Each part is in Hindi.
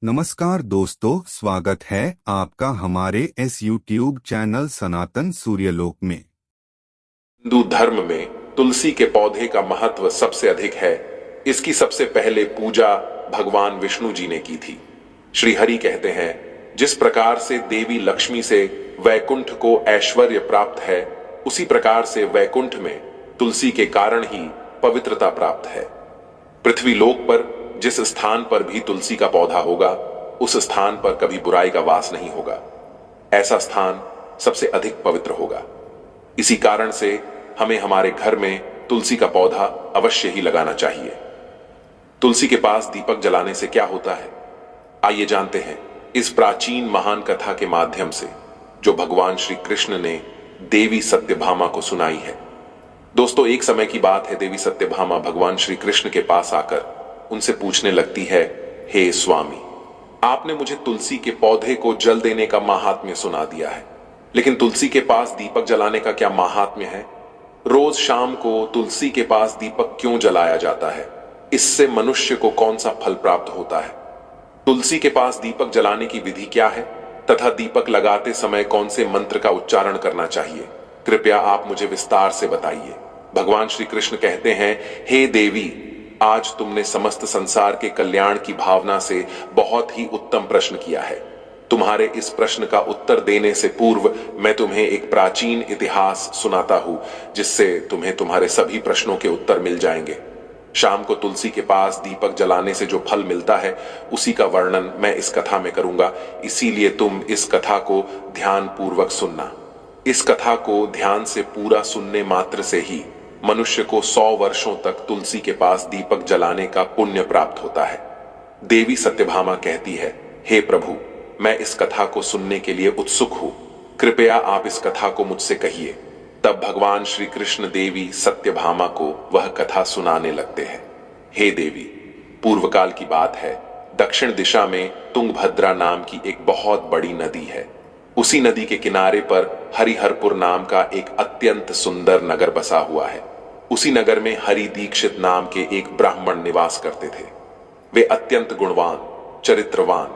नमस्कार दोस्तों, स्वागत है आपका हमारे इस YouTube चैनल सनातन सूर्यलोक में। हिंदू धर्म में तुलसी के पौधे का महत्व सबसे अधिक है। इसकी सबसे पहले पूजा भगवान विष्णु जी ने की थी। श्री हरि कहते हैं, जिस प्रकार से देवी लक्ष्मी से वैकुंठ को ऐश्वर्य प्राप्त है, उसी प्रकार से वैकुंठ में तुलसी के कारण ही पवित्रता प्राप्त है। पृथ्वी लोक पर जिस स्थान पर भी तुलसी का पौधा होगा, उस स्थान पर कभी बुराई का वास नहीं होगा। ऐसा स्थान सबसे अधिक पवित्र होगा। इसी कारण से हमें हमारे घर में तुलसी का पौधा अवश्य ही लगाना चाहिए। तुलसी के पास दीपक जलाने से क्या होता है, आइए जानते हैं इस प्राचीन महान कथा के माध्यम से, जो भगवान श्री कृष्ण ने देवी सत्यभामा को सुनाई है। दोस्तों, एक समय की बात है, देवी सत्यभामा भगवान श्री कृष्ण के पास आकर उनसे पूछने लगती है, हे स्वामी, आपने मुझे तुलसी के पौधे को जल देने का महात्म्य सुना दिया है, लेकिन तुलसी के पास दीपक जलाने का क्या महात्म्य है? रोज शाम को तुलसी के पास दीपक क्यों जलाया जाता है? इससे मनुष्य को कौन सा फल प्राप्त होता है? तुलसी के पास दीपक जलाने की विधि क्या है तथा दीपक लगाते समय कौन से मंत्र का उच्चारण करना चाहिए? कृपया आप मुझे विस्तार से बताइए। भगवान श्री कृष्ण कहते हैं, हे देवी, आज तुमने समस्त संसार के कल्याण की भावना से बहुत ही उत्तम प्रश्न किया है। तुम्हारे इस प्रश्न का उत्तर देने से पूर्व मैं तुम्हें एक प्राचीन इतिहास सुनाता हूं, जिससे तुम्हें तुम्हारे सभी प्रश्नों के उत्तर मिल जाएंगे। शाम को तुलसी के पास दीपक जलाने से जो फल मिलता है, उसी का वर्णन मैं इस कथा में करूंगा। इसीलिए तुम इस कथा को ध्यान पूर्वक सुनना। इस कथा को ध्यान से पूरा सुनने मात्र से ही मनुष्य को 100 वर्षों तक तुलसी के पास दीपक जलाने का पुण्य प्राप्त होता है। देवी सत्यभामा कहती है, हे प्रभु, मैं इस कथा को सुनने के लिए उत्सुक हूं। कृपया आप इस कथा को मुझसे कहिए। तब भगवान श्री कृष्ण देवी सत्यभामा को वह कथा सुनाने लगते हैं। हे देवी, पूर्व काल की बात है, दक्षिण दिशा में तुंगभद्रा नाम की एक बहुत बड़ी नदी है। उसी नदी के किनारे पर हरिहरपुर नाम का एक अत्यंत सुंदर नगर बसा हुआ है। उसी नगर में हरि दीक्षित नाम के एक ब्राह्मण निवास करते थे। वे अत्यंत गुणवान, चरित्रवान,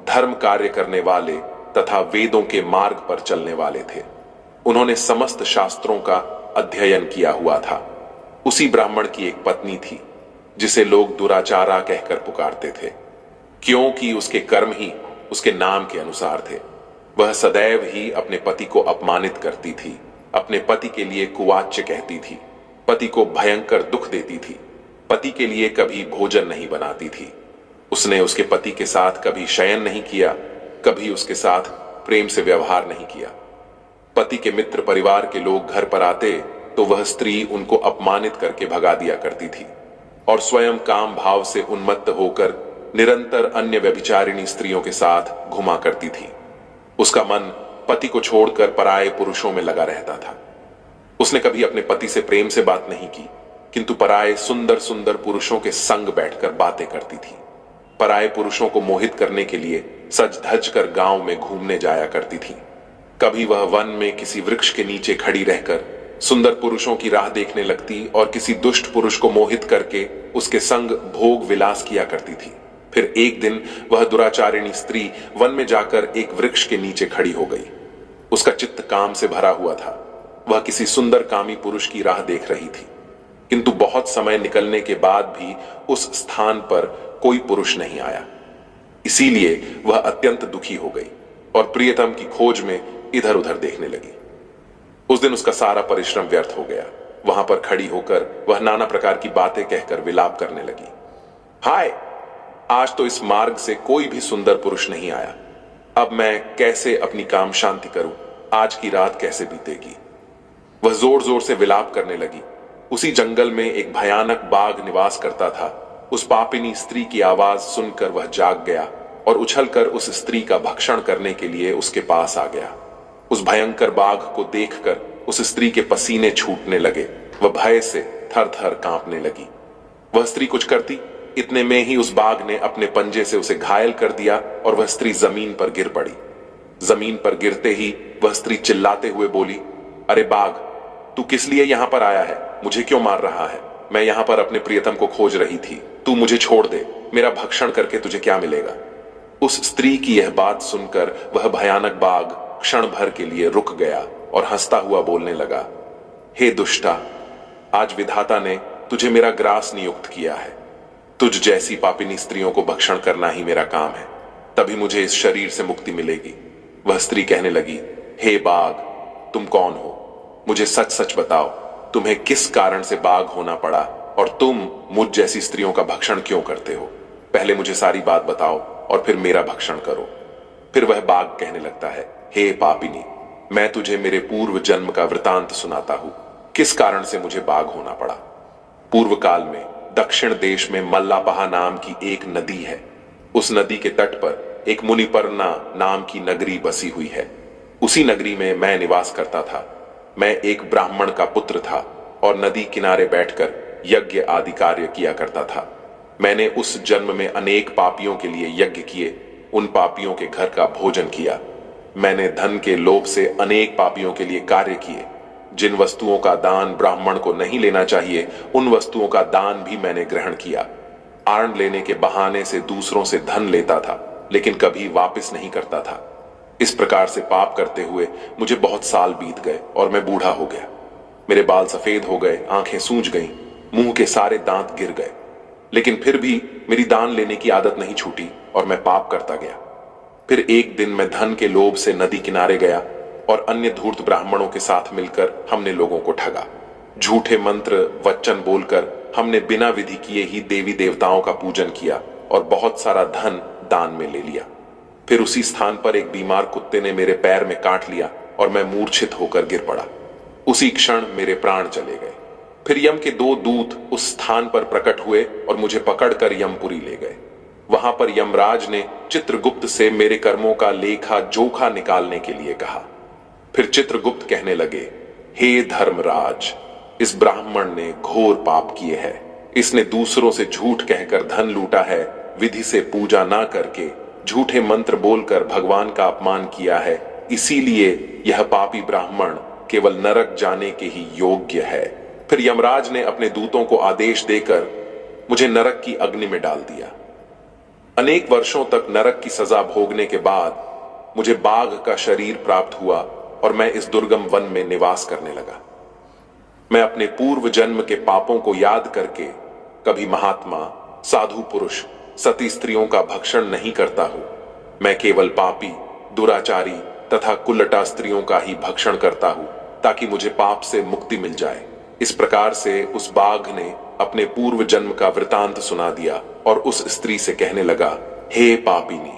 धर्म कार्य करने वाले तथा वेदों के मार्ग पर चलने वाले थे। उन्होंने समस्त शास्त्रों का अध्ययन किया हुआ था। उसी ब्राह्मण की एक पत्नी थी, जिसे लोग दुराचारा कहकर पुकारते थे, क्योंकि उसके कर्म ही उसके नाम के अनुसार थे। वह सदैव ही अपने पति को अपमानित करती थी, अपने पति के लिए कुवाच्य कहती थी, पति को भयंकर दुख देती थी, पति के लिए कभी भोजन नहीं बनाती थी। उसने उसके पति के साथ कभी शयन नहीं किया, कभी उसके साथ प्रेम से व्यवहार नहीं किया। पति के मित्र परिवार के लोग घर पर आते तो वह स्त्री उनको अपमानित करके भगा दिया करती थी और स्वयं काम भाव से उन्मत्त होकर निरंतर अन्य व्यभिचारिणी स्त्रियों के साथ घुमा करती थी। उसका मन पति को छोड़कर पराये पुरुषों में लगा रहता था। उसने कभी अपने पति से प्रेम से बात नहीं की, किंतु पराये सुंदर सुंदर पुरुषों के संग बैठकर बातें करती थी। पराये पुरुषों को मोहित करने के लिए सज धज कर गांव में घूमने जाया करती थी। कभी वह वन में किसी वृक्ष के नीचे खड़ी रहकर सुंदर पुरुषों की राह देखने लगती और किसी दुष्ट पुरुष को मोहित करके उसके संग भोग विलास किया करती थी। फिर एक दिन वह दुराचारिणी स्त्री वन में जाकर एक वृक्ष के नीचे खड़ी हो गई। उसका चित्त काम से भरा हुआ था। वह किसी सुंदर कामी पुरुष की राह देख रही थी, किंतु बहुत समय निकलने के बाद भी उस स्थान पर कोई पुरुष नहीं आया। इसीलिए वह अत्यंत दुखी हो गई और प्रियतम की खोज में इधर उधर देखने लगी। उस दिन उसका सारा परिश्रम व्यर्थ हो गया। वहां पर खड़ी होकर वह नाना प्रकार की बातें कहकर विलाप करने लगी। हाय, आज तो इस मार्ग से कोई भी सुंदर पुरुष नहीं आया। अब मैं कैसे अपनी काम शांति करूं? आज की रात कैसे बीतेगी? वह जोर जोर से विलाप करने लगी। उसी जंगल में एक भयानक बाघ निवास करता था। उस पापिनी स्त्री की आवाज सुनकर वह जाग गया और उछलकर उस स्त्री का भक्षण करने के लिए उसके पास आ गया। उस भयंकर बाघ को देखकर उस स्त्री के पसीने छूटने लगे। वह भय से थर थर कांपने लगी। वह स्त्री कुछ करती, इतने में ही उस बाघ ने अपने पंजे से उसे घायल कर दिया और वह स्त्री जमीन पर गिर पड़ी। जमीन पर गिरते ही वह स्त्री चिल्लाते हुए बोली, अरे बाघ, तू किस लिए यहां पर आया है? मुझे क्यों मार रहा है? मैं यहां पर अपने प्रियतम को खोज रही थी। तू मुझे छोड़ दे। मेरा भक्षण करके तुझे क्या मिलेगा? उस स्त्री की यह बात सुनकर वह भयानक बाघ क्षण भर के लिए रुक गया और हंसता हुआ बोलने लगा, हे दुष्टा, आज विधाता ने तुझे मेरा ग्रास नियुक्त किया है। तुझ जैसी पापिनी स्त्रियों को भक्षण करना ही मेरा काम है, तभी मुझे इस शरीर से मुक्ति मिलेगी। वह स्त्री कहने लगी, हे बाघ, तुम कौन हो? मुझे सच सच बताओ, तुम्हें किस कारण से बाघ होना पड़ा और तुम मुझ जैसी स्त्रियों का भक्षण क्यों करते हो? पहले मुझे सारी बात बताओ और फिर मेरा भक्षण करो। फिर वह बाघ कहने लगता है, हे पापिनी, मैं तुझे मेरे पूर्व जन्म का वृतांत सुनाता हूं, किस कारण से मुझे बाघ होना पड़ा। पूर्व काल में दक्षिण देश में मल्लापहा नाम की एक नदी है। उस नदी के तट पर एक मुनिपर्णा नाम की नगरी बसी हुई है। उसी नगरी में मैं निवास करता था। मैं एक ब्राह्मण का पुत्र था और नदी किनारे बैठकर यज्ञ आदि कार्य किया करता था। मैंने उस जन्म में अनेक पापियों के लिए यज्ञ किए, उन पापियों के घर का भोजन किया। मैंने धन के लोभ से अनेक पापियों के लिए कार्य किए। जिन वस्तुओं का दान ब्राह्मण को नहीं लेना चाहिए, उन वस्तुओं का दान भी मैंने ग्रहण किया। आर्ण लेने के बहाने से दूसरों से धन लेता था, लेकिन कभी वापस नहीं करता था। इस प्रकार से पाप करते हुए मुझे बहुत साल बीत गए और मैं बूढ़ा हो गया। मेरे बाल सफेद हो गए, आंखें सूज गईं, मुंह के सारे दांत गिर गए, लेकिन फिर भी मेरी दान लेने की आदत नहीं छूटी और मैं पाप करता गया। फिर एक दिन मैं धन के लोभ से नदी किनारे गया और अन्य धूर्त ब्राह्मणों के साथ मिलकर हमने लोगों को ठगा। झूठे मंत्र वचन बोलकर हमने बिना विधि किए ही देवी देवताओं का पूजन किया और बहुत सारा धन दान में ले लिया। फिर उसी स्थान पर एक बीमार कुत्ते ने मेरे पैर में काट लिया और मैं मूर्छित होकर गिर पड़ा। उसी क्षण मेरे प्राण चले गए। फिर यम के 2 दूत उस स्थान पर प्रकट हुए और मुझे पकड़कर यमपुरी ले गए। वहां पर यमराज ने चित्रगुप्त से मेरे कर्मों का लेखा जोखा निकालने के लिए कहा। फिर चित्रगुप्त कहने लगे, हे धर्मराज, इस ब्राह्मण ने घोर पाप किए हैं। इसने दूसरों से झूठ कहकर धन लूटा है, विधि से पूजा ना करके झूठे मंत्र बोलकर भगवान का अपमान किया है। इसीलिए यह पापी ब्राह्मण केवल नरक जाने के ही योग्य है। फिर यमराज ने अपने दूतों को आदेश देकर मुझे नरक की अग्नि में डाल दिया। अनेक वर्षों तक नरक की सजा भोगने के बाद मुझे बाघ का शरीर प्राप्त हुआ और मैं इस दुर्गम वन में निवास करने लगा। मैं अपने पूर्व जन्म के पापों को याद करके कभी महात्मा, साधु पुरुष, सती स्त्रियों का भक्षण नहीं करता हूं। मैं केवल पापी, दुराचारी तथा कुलटा स्त्रियों का ही भक्षण करता हूं ताकि मुझे पाप से मुक्ति मिल जाए। इस प्रकार से उस बाघ ने अपने पूर्व जन्म का वृतांत सुना दिया और उस स्त्री से कहने लगा, हे पापिनी,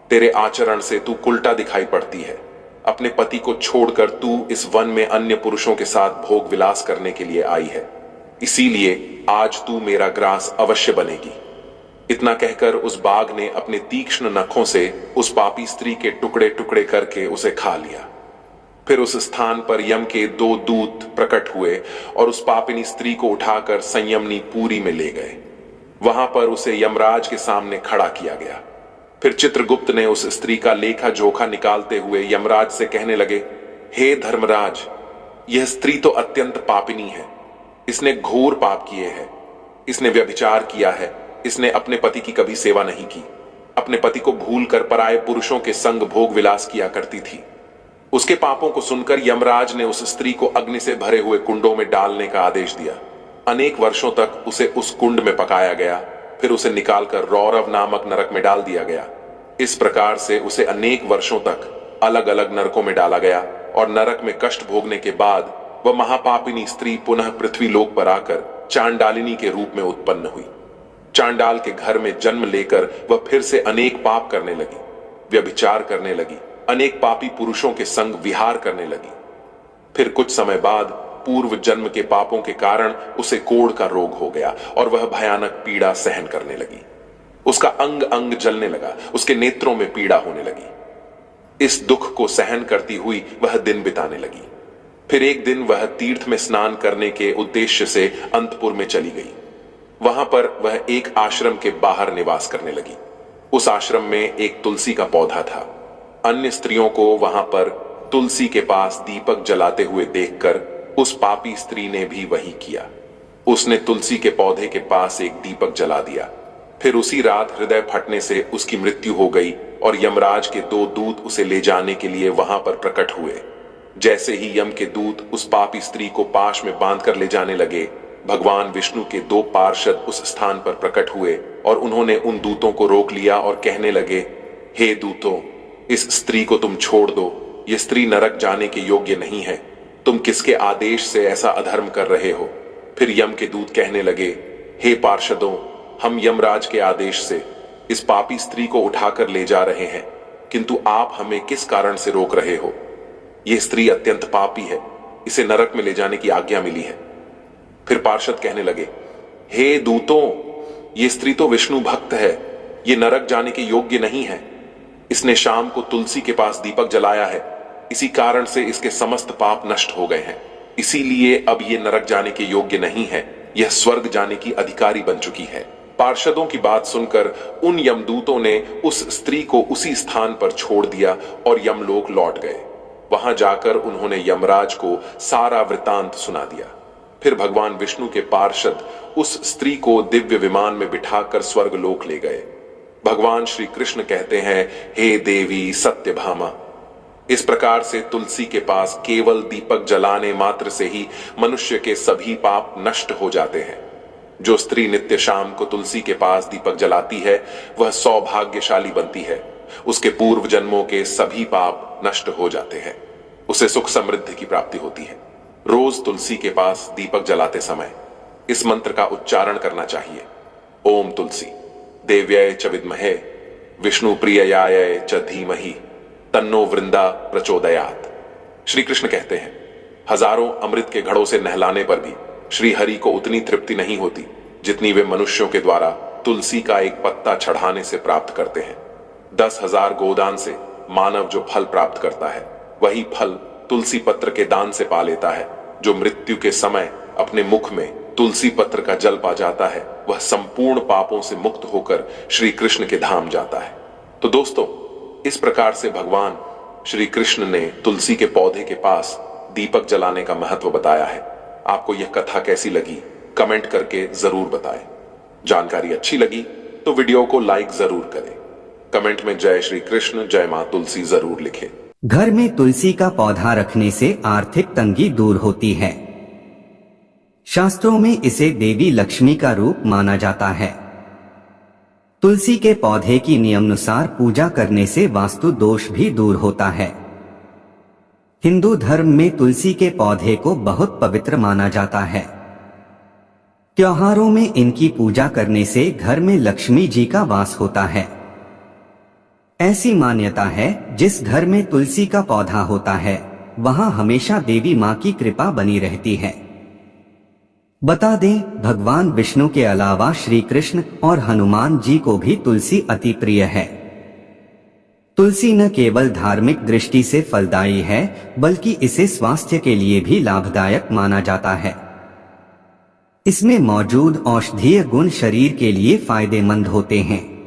तेरे आचरण से तू कुलटा दिखाई पड़ती है। अपने पति को छोड़कर तू इस वन में अन्य पुरुषों के साथ भोग विलास करने के लिए आई है। इसीलिए आज तू मेरा ग्रास अवश्य बनेगी। इतना कहकर उस बाघ ने अपने तीक्ष्ण नखों से उस पापी स्त्री के टुकड़े टुकड़े करके उसे खा लिया। फिर उस स्थान पर यम के 2 दूत प्रकट हुए और उस पापिनी स्त्री को उठाकर संयमनी पुरी में ले गए। वहां पर उसे यमराज के सामने खड़ा किया गया। फिर चित्रगुप्त ने उस स्त्री का लेखा जोखा निकालते हुए यमराज से कहने लगे, हे धर्मराज, यह स्त्री तो अत्यंत पापिनी है। इसने घोर पाप किए हैं। इसने व्यभिचार किया है। इसने अपने पति की कभी सेवा नहीं की। अपने पति को भूलकर पराये पुरुषों के संग भोग विलास किया करती थी। उसके पापों को सुनकर यमराज ने उस स्त्री को अग्नि से भरे हुए कुंडों में डालने का आदेश दिया। अनेक वर्षों तक उसे उस कुंड में पकाया गया। फिर उसे निकालकर रौरव नामक नरक में डाल दिया गया। इस प्रकार से उसे अनेक वर्षों तक अलग अलग नरकों में डाला गया और नरक में कष्ट भोगने के बाद वह महापापिनी स्त्री पुनः पृथ्वी लोक पर आकर चांडालिनी के रूप में उत्पन्न हुई। चांडाल के घर में जन्म लेकर वह फिर से अनेक पाप करने लगी, व्यभिचार करने लगी, अनेक पापी पुरुषों के संग विहार करने लगी। फिर कुछ समय बाद पूर्व जन्म के पापों के कारण उसे कोढ़ का रोग हो गया और वह भयानक पीड़ा सहन करने लगी। उसका अंग अंग जलने लगा, उसके नेत्रों में पीड़ा होने लगी। इस दुख को सहन करती हुई वह दिन बिताने लगी। फिर एक दिन वह तीर्थ में स्नान करने के उद्देश्य से अंतपुर में चली गई। वहां पर वह एक आश्रम के बाहर निवास करने लगी। उस आश्रम में एक तुलसी का पौधा था। अन्य स्त्रियों को वहां पर तुलसी के पास दीपक जलाते हुए देखकर उस पापी स्त्री ने भी वही किया। उसने तुलसी के पौधे के पास एक दीपक जला दिया। फिर उसी रात हृदय फटने से उसकी मृत्यु हो गई और यमराज के 2 दूत उसे ले जाने के लिए वहां पर प्रकट हुए। जैसे ही यम के दूत उस पापी स्त्री को पाश में बांधकर ले जाने लगे, भगवान विष्णु के 2 पार्षद उस स्थान पर प्रकट हुए और उन्होंने उन दूतों को रोक लिया और कहने लगे, हे दूतों, इस स्त्री को तुम छोड़ दो, ये स्त्री नरक जाने के योग्य नहीं है। तुम किसके आदेश से ऐसा अधर्म कर रहे हो? फिर यम के दूत कहने लगे, हे पार्षदों, हम यमराज के आदेश से इस पापी स्त्री को उठाकर ले जा रहे हैं, किंतु आप हमें किस कारण से रोक रहे हो? यह स्त्री अत्यंत पापी है, इसे नरक में ले जाने की आज्ञा मिली है। फिर पार्षद कहने लगे, हे दूतों, ये स्त्री तो विष्णु भक्त है, ये नरक जाने के योग्य नहीं है। इसने शाम को तुलसी के पास दीपक जलाया है, इसी कारण से इसके समस्त पाप नष्ट हो गए हैं। इसीलिए अब ये नरक जाने के योग्य नहीं है, यह स्वर्ग जाने की अधिकारी बन चुकी है। पार्षदों की बात सुनकर उन यमदूतों ने उस स्त्री को उसी स्थान पर छोड़ दिया और यमलोक लौट गए। वहां जाकर उन्होंने यमराज को सारा वृतांत सुना दिया। फिर भगवान विष्णु के पार्षद उस स्त्री को दिव्य विमान में बिठाकर स्वर्गलोक ले गए। भगवान श्री कृष्ण कहते हैं, हे देवी सत्यभामा, इस प्रकार से तुलसी के पास केवल दीपक जलाने मात्र से ही मनुष्य के सभी पाप नष्ट हो जाते हैं। जो स्त्री नित्य शाम को तुलसी के पास दीपक जलाती है, वह सौभाग्यशाली बनती है। उसके पूर्व जन्मों के सभी पाप नष्ट हो जाते हैं, उसे सुख समृद्धि की प्राप्ति होती है। रोज तुलसी के पास दीपक जलाते समय इस मंत्र का उच्चारण करना चाहिए, ओम तुलसी देव्यै च विद्महे विष्णु प्रिययाय च धीमहि तन्नो वृंदा प्रचोदयात्। श्री कृष्ण कहते हैं, हजारों अमृत के घड़ों से नहलाने पर भी श्री हरि को उतनी तृप्ति नहीं होती जितनी वे मनुष्यों के द्वारा तुलसी का एक पत्ता चढ़ाने से प्राप्त करते हैं। 10,000 गोदान से मानव जो फल प्राप्त करता है, वही फल तुलसी पत्र के दान से पा लेता है। जो मृत्यु के समय अपने मुख में तुलसी पत्र का जल पा जाता है, वह संपूर्ण पापों से मुक्त होकर श्री कृष्ण के धाम जाता है। तो दोस्तों, इस प्रकार से भगवान श्री कृष्ण ने तुलसी के पौधे के पास दीपक जलाने का महत्व बताया है। आपको यह कथा कैसी लगी, कमेंट करके जरूर बताएं। जानकारी अच्छी लगी तो वीडियो को लाइक जरूर करें। कमेंट में जय श्री कृष्ण, जय मां तुलसी जरूर लिखें। घर में तुलसी का पौधा रखने से आर्थिक तंगी दूर होती है। शास्त्रों में इसे देवी लक्ष्मी का रूप माना जाता है। तुलसी के पौधे की नियमानुसार पूजा करने से वास्तु दोष भी दूर होता है। हिंदू धर्म में तुलसी के पौधे को बहुत पवित्र माना जाता है। त्योहारों में इनकी पूजा करने से घर में लक्ष्मी जी का वास होता है। ऐसी मान्यता है, जिस घर में तुलसी का पौधा होता है, वहां हमेशा देवी मां की कृपा बनी रहती है। बता दें, भगवान विष्णु के अलावा श्री कृष्ण और हनुमान जी को भी तुलसी अति प्रिय है। तुलसी न केवल धार्मिक दृष्टि से फलदायी है, बल्कि इसे स्वास्थ्य के लिए भी लाभदायक माना जाता है। इसमें मौजूद औषधीय गुण शरीर के लिए फायदेमंद होते हैं।